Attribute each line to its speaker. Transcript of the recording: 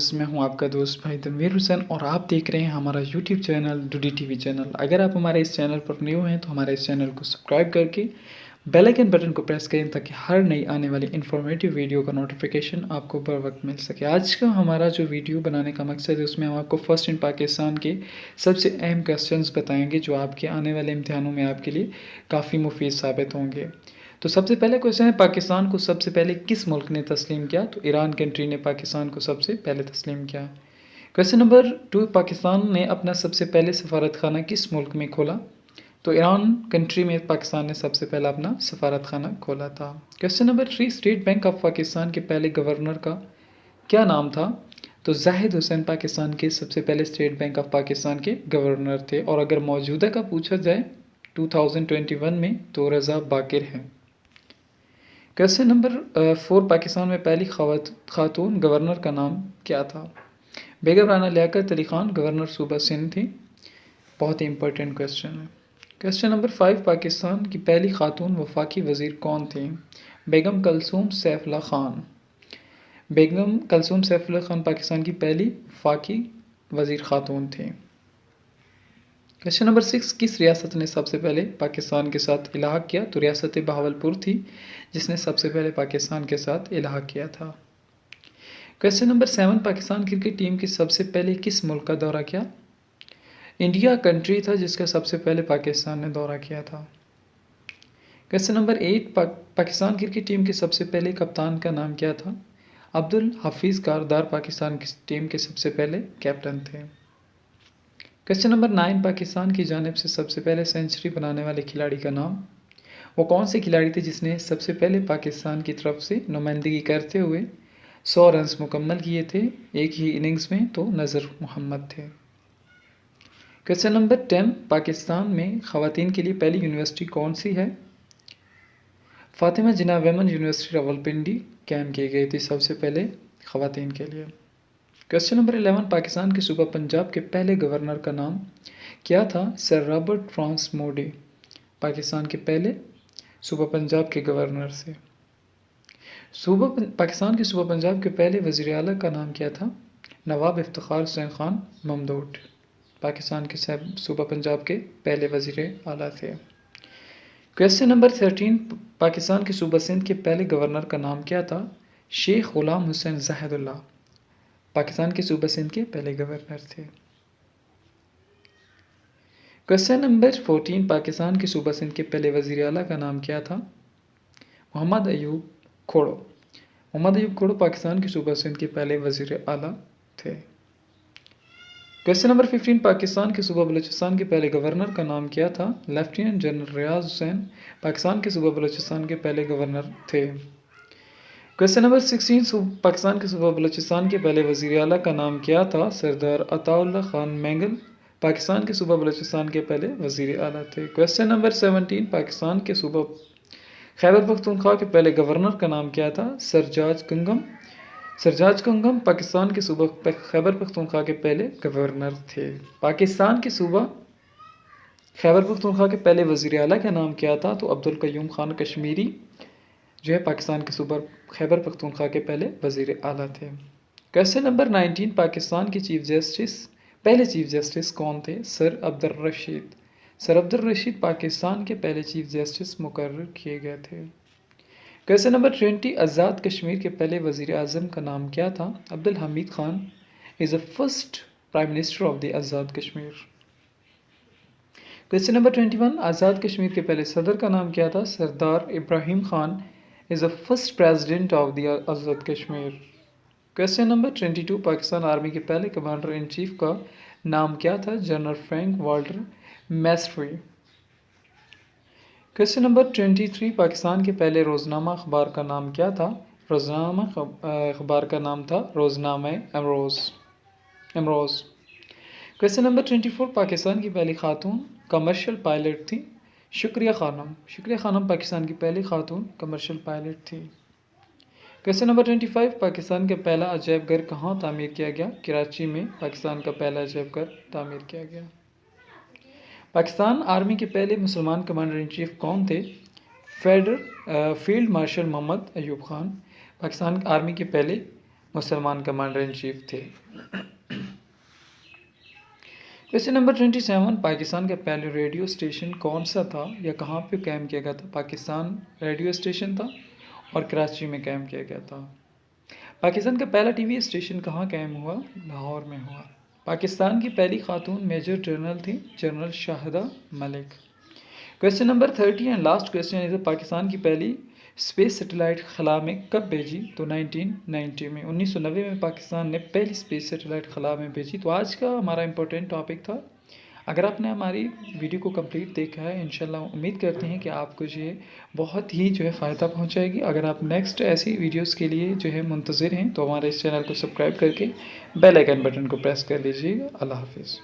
Speaker 1: Viewers, मैं हूं आपका दोस्त भाई तनवीर हुसैन और आप देख रहे हैं हमारा यूट्यूब चैनल डूडी टीवी चैनल। अगर आप हमारे इस चैनल पर न्यू हैं तो हमारे इस चैनल को सब्सक्राइब करके बेल आइकन बटन को प्रेस करें ताकि हर नई आने वाली इन्फॉर्मेटिव वीडियो का नोटिफिकेशन आपको बर वक्त मिल सके। आज का हमारा जो वीडियो बनाने का मकसद है उसमें हम आपको फर्स्ट इन पाकिस्तान के सबसे अहम क्वेश्चंस बताएंगे जो आपके आने वाले इम्तिहानों में आपके लिए काफ़ी मुफीद साबित होंगे। तो सबसे पहले क्वेश्चन है, पाकिस्तान को सबसे पहले किस मुल्क ने तस्लीम किया? तो ईरान कंट्री ने पाकिस्तान को सबसे पहले तस्लीम किया। क्वेश्चन नंबर 2, पाकिस्तान ने अपना सबसे पहले सफारत खाना किस मुल्क में खोला? तो ईरान कंट्री में पाकिस्तान ने सबसे पहला अपना सफारत खाना खोला था। Question number 3, state bank of Pakistan के पहले गवर्नर का क्या नाम था? तो जाहिद हुसैन पाकिस्तान के सबसे पहले स्टेट बैंक ऑफ पाकिस्तान के गवर्नर थे। और अगर मौजूदा का पूछा जाए 2021 में तो रज़ा बाकिर हैं। क्वेश्चन नंबर 4, पाकिस्तान में पहली खातून गवर्नर का नाम क्या था? बेगम राना लियाकत अली खान गवर्नर सूबा सिंध थी। बहुत ही इंपॉर्टेंट क्वेश्चन है। क्वेश्चन नंबर 5, पाकिस्तान की पहली खातून वफाकी वज़ीर कौन थी? बेगम कलसूम सैफुल्लाह खान। बेगम कलसूम सैफुल्लाह खान पाकिस्तान की पहली वफाकी वज़ीर खातून थी। क्वेश्चन नंबर 6, किस रियासत ने सबसे पहले पाकिस्तान के साथ इलाहा किया? तो रियासत बहावलपुर थी जिसने सबसे पहले पाकिस्तान के साथ इलाहा किया था। Question number 7, Pakistan cricket team की सबसे पहले किस मुल्क का दौरा किया? इंडिया कंट्री था जिसका सबसे पहले पाकिस्तान ने दौरा किया था। Question number 8, Pakistan cricket team के सबसे पहले कप्तान का नाम क्या था? अब्दुल हफीज़ कारदार पाकिस्तान की टीम के सबसे पहले कैप्टन थे। क्वेश्चन नंबर 9, पाकिस्तान की जानिब से सबसे पहले सेंचुरी बनाने वाले खिलाड़ी का नाम? वो कौन से खिलाड़ी थे जिसने सबसे पहले पाकिस्तान की तरफ से नुमाइंदगी करते हुए 100 रन्स मुकम्मल किए थे एक ही इनिंग्स में? तो नज़र मोहम्मद थे। क्वेश्चन नंबर 10, पाकिस्तान में ख़वातीन के लिए पहली यूनिवर्सिटी कौन सी है? फातिमा जिन्ना वेमन यूनिवर्सिटी रावलपिंडी कैम की गई थी सबसे पहले ख़वातीन के लिए। क्वेश्चन नंबर 11, पाकिस्तान के सूबा पंजाब के पहले गवर्नर का नाम क्या था? सर रॉबर्ट फ्रांस मोडी पाकिस्तान के पहले सूबा पंजाब के गवर्नर से। पाकिस्तान के सूबा पंजाब के पहले वज़ीर आला का नाम क्या था? नवाब इफ्तिखार हुसैन खान ममदूद पाकिस्तान के सूबा पंजाब के पहले वज़ीर आला थे। क्वेश्चन नंबर 13, पाकिस्तान के सूबा सिंध के पहले गवर्नर का नाम क्या था? शेख गुलाम हुसैन ज़ाहिदुल्लाह पाकिस्तान के सूबा सिंध के पहले गवर्नर थे। क्वेश्चन नंबर 14, पाकिस्तान के सूबा सिंध के पहले वज़ीर आला का नाम क्या था? मोहम्मद अयूब खोड़ो। मोहम्मद अयूब खोड़ो पाकिस्तान के सूबा सिंध के पहले वज़ीर आला थे। क्वेश्चन नंबर 15, पाकिस्तान के सूबा बलूचिस्तान के पहले गवर्नर का नाम क्या था? लेफ्टिनेंट जनरल रियाज हुसैन पाकिस्तान के सूबा बलूचिस्तान के पहले गवर्नर थे। क्वेश्चन नंबर 16, पाकिस्तान के सूबा बलूचिस्तान के पहले वज़ीर आला का नाम क्या था? सरदार अताउल्लाह खान मैंगल पाकिस्तान के सूबा बलूचिस्तान के पहले वज़ीर आला थे। क्वेश्चन नंबर 17, पाकिस्तान के सूबा खैबर पख्तूनख्वा के पहले गवर्नर का नाम क्या था? सरजाज कंगम। सरजाज कंगम पाकिस्तान के सूबा खैबर पख्तूनख्वा के पहले गवर्नर थे। पाकिस्तान के सूबा खैबर पख्तूनख्वा के पहले वज़ीर आला का नाम क्या था? तो अब्दुल कयूम खान कश्मीरी जो है पाकिस्तान के सूबा खैबर पख्तूनख्वा के पहले वज़ीर आला थे। क्वेश्चन नंबर 19, पाकिस्तान के पहले चीफ जस्टिस कौन थे? सर अब्दुल रशीद। सर अब्दुल रशीद पाकिस्तान के पहले चीफ जस्टिस मुकर्रर किए गए थे। क्वेश्चन नंबर 20, आज़ाद कश्मीर के पहले वज़ीर आज़म का नाम क्या था? Abdul Hamid Khan is the first prime minister of the Azad Kashmir. Question number 21, Azad Kashmir के पहले सदर का नाम क्या था? Sardar Ibrahim Khan is the first president of the Azad Kashmir. Question number 22, Pakistan army के पहले कमांडर इन चीफ का नाम क्या था? General Frank Walter Messervy. Question number 23, Pakistan के पहले रोज़नामा अखबार का नाम क्या था? रोज़नामा अखबार का नाम था रोज़नामा अमरोज़। क्वेश्चन नंबर 24, पाकिस्तान की पहली खातून कमर्शियल पायलट थी शुक्रिया खानम पाकिस्तान की पहली खातून कमर्शियल पायलट थी। क्वेश्चन नंबर 25, पाकिस्तान का पहला अजायब घर कहाँ तामीर किया गया? कराची में पाकिस्तान का पहला अजायब घर तामीर किया गया। पाकिस्तान आर्मी के पहले मुसलमान कमांडर इन चीफ कौन थे? Field marshal Mohammad Ayub Khan Pakistan army के पहले मुसलमान कमांडर इन चीफ थे। क्वेश्चन नंबर 27, पाकिस्तान का पहले रेडियो स्टेशन कौन सा था या कहाँ पे कायम किया गया था? पाकिस्तान रेडियो स्टेशन था और कराची में कायम किया गया था। पाकिस्तान का पहला टीवी स्टेशन कहाँ कायम हुआ? लाहौर में हुआ। पाकिस्तान की पहली खातून मेजर जनरल थी general Shahida Malik. Question number 30 and last question is, Pakistan की पहली स्पेस सैटेलाइट खला में कब भेजी? तो 1990 में, 1990 में पाकिस्तान ने पहली स्पेस सैटेलाइट खला में भेजी। तो आज का हमारा इम्पोर्टेंट टॉपिक था। अगर आपने हमारी वीडियो को कंप्लीट देखा है, इंशाल्लाह उम्मीद करते हैं कि आपको जो है बहुत ही जो है फ़ायदा पहुंचाएगी। अगर आप नेक्स्ट ऐसी वीडियोस के लिए जो है मुंतज़िर हैं तो हमारे इस चैनल को सब्सक्राइब करके बेल आइकन बटन को प्रेस कर लीजिएगा। अल्लाह हाफिज़।